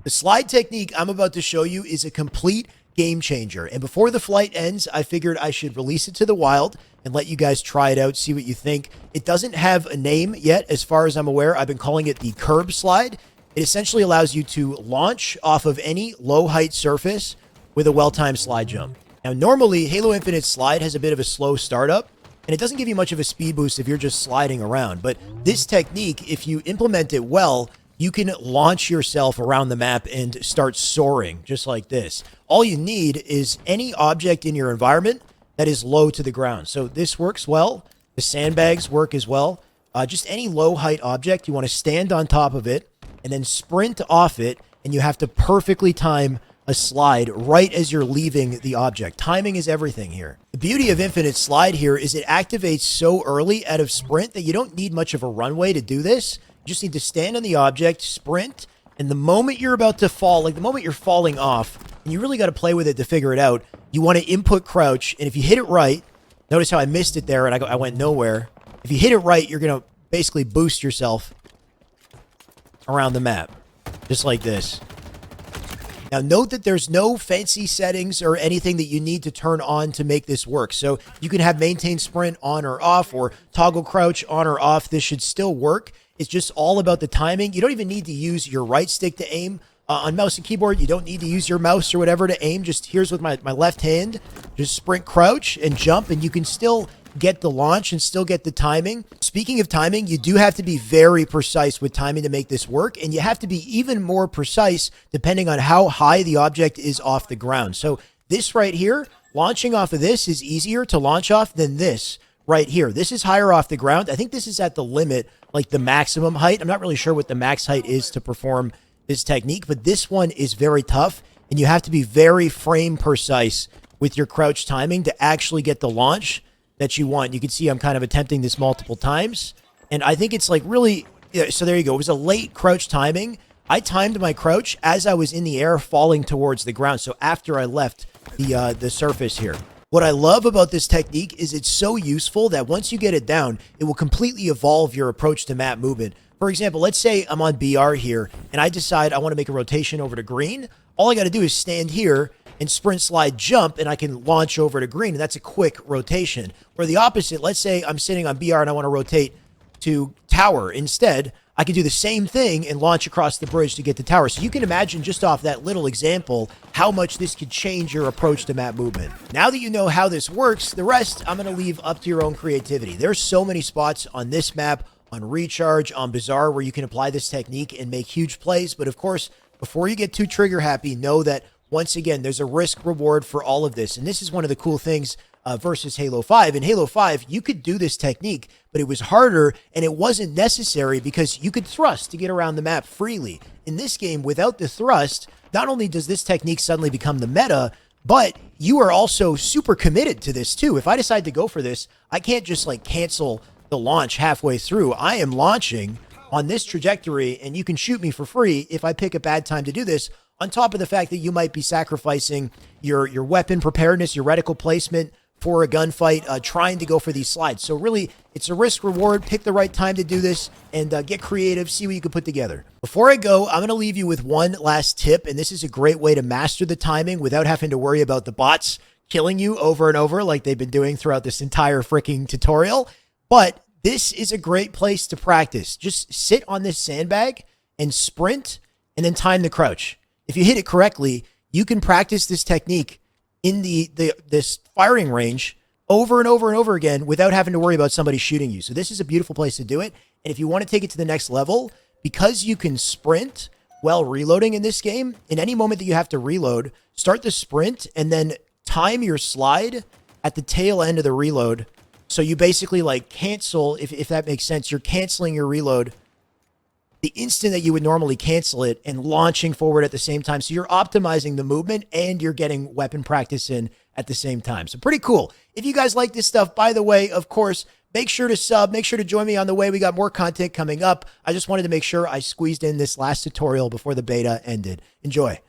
The slide technique I'm about to show you is a complete game changer. And before the flight ends, I figured I should release it to the wild and let you guys try it out, see what you think. It doesn't have a name yet, as far as I'm aware. I've been calling it the curb slide. It essentially allows you to launch off of any low height surface with a well-timed slide jump. Now, normally, Halo Infinite Slide has a bit of a slow startup, and it doesn't give you much of a speed boost if you're just sliding around. But this technique, if you implement it well, you can launch yourself around the map and start soaring just like this. All you need is any object in your environment that is low to the ground. So this works well. The sandbags work as well. Just any low height object, you want to stand on top of it and then sprint off it, and you have to perfectly time a slide right as you're leaving the object. Timing is everything here. The beauty of Infinite Slide here is it activates so early out of sprint that you don't need much of a runway to do this. You just need to stand on the object, sprint, and the moment you're about to fall, like the moment you're falling off, and you really got to play with it to figure it out, you want to input crouch, and if you hit it right, notice how I missed it there and I went nowhere. If you hit it right, you're going to basically boost yourself around the map, just like this. Now, note that there's no fancy settings or anything that you need to turn on to make this work. So you can have maintain sprint on or off, or toggle crouch on or off. This should still work. It's just all about the timing. You don't even need to use your right stick to aim. On mouse and keyboard, you don't need to use your mouse or whatever to aim. Just here's with my left hand. Just sprint, crouch, and jump, and you can still get the launch and still get the timing. Speaking of timing, you do have to be very precise with timing to make this work, and you have to be even more precise depending on how high the object is off the ground. So this right here, launching off of this is easier to launch off than this right here. This is higher off the ground. I think this is at the limit, like the maximum height. I'm not really sure what the max height is to perform this technique, but this one is very tough, and you have to be very frame precise with your crouch timing to actually get the launch that you want. You can see I'm kind of attempting this multiple times, and I think it's like really, so there you go. It was a late crouch timing. I timed my crouch as I was in the air falling towards the ground, so after I left the surface here. What I love about this technique is it's so useful that once you get it down, it will completely evolve your approach to map movement. For example, let's say I'm on BR here, and I decide I want to make a rotation over to green. All I got to do is stand here and sprint, slide, jump, and I can launch over to green, and that's a quick rotation. Or the opposite, let's say I'm sitting on BR and I want to rotate to tower. Instead, I can do the same thing and launch across the bridge to get to tower. So you can imagine just off that little example how much this could change your approach to map movement. Now that you know how this works, the rest I'm going to leave up to your own creativity. There's so many spots on this map, on Recharge, on Bazaar, where you can apply this technique and make huge plays. But of course, before you get too trigger happy, know that once again, there's a risk reward for all of this. And this is one of the cool things versus Halo 5. In Halo 5, you could do this technique, but it was harder and it wasn't necessary because you could thrust to get around the map freely. In this game, without the thrust, not only does this technique suddenly become the meta, but you are also super committed to this too. If I decide to go for this, I can't just like cancel the launch halfway through. I am launching on this trajectory, and you can shoot me for free if I pick a bad time to do this, on top of the fact that you might be sacrificing your weapon preparedness, your reticle placement for a gunfight, trying to go for these slides. So really, it's a risk reward. Pick the right time to do this and get creative, see what you can put together. Before I go, I'm going to leave you with one last tip, and this is a great way to master the timing without having to worry about the bots killing you over and over like they've been doing throughout this entire freaking tutorial. But this is a great place to practice. Just sit on this sandbag and sprint and then time the crouch. If you hit it correctly, you can practice this technique in this firing range over and over and over again without having to worry about somebody shooting you. So this is a beautiful place to do it. And if you want to take it to the next level, because you can sprint while reloading in this game, in any moment that you have to reload, start the sprint and then time your slide at the tail end of the reload. So you basically like cancel, if that makes sense, you're canceling your reload the instant that you would normally cancel it and launching forward at the same time. So you're optimizing the movement and you're getting weapon practice in at the same time. So pretty cool. If you guys like this stuff, by the way, of course, make sure to sub, make sure to join me on the way. We got more content coming up. I just wanted to make sure I squeezed in this last tutorial before the beta ended. Enjoy.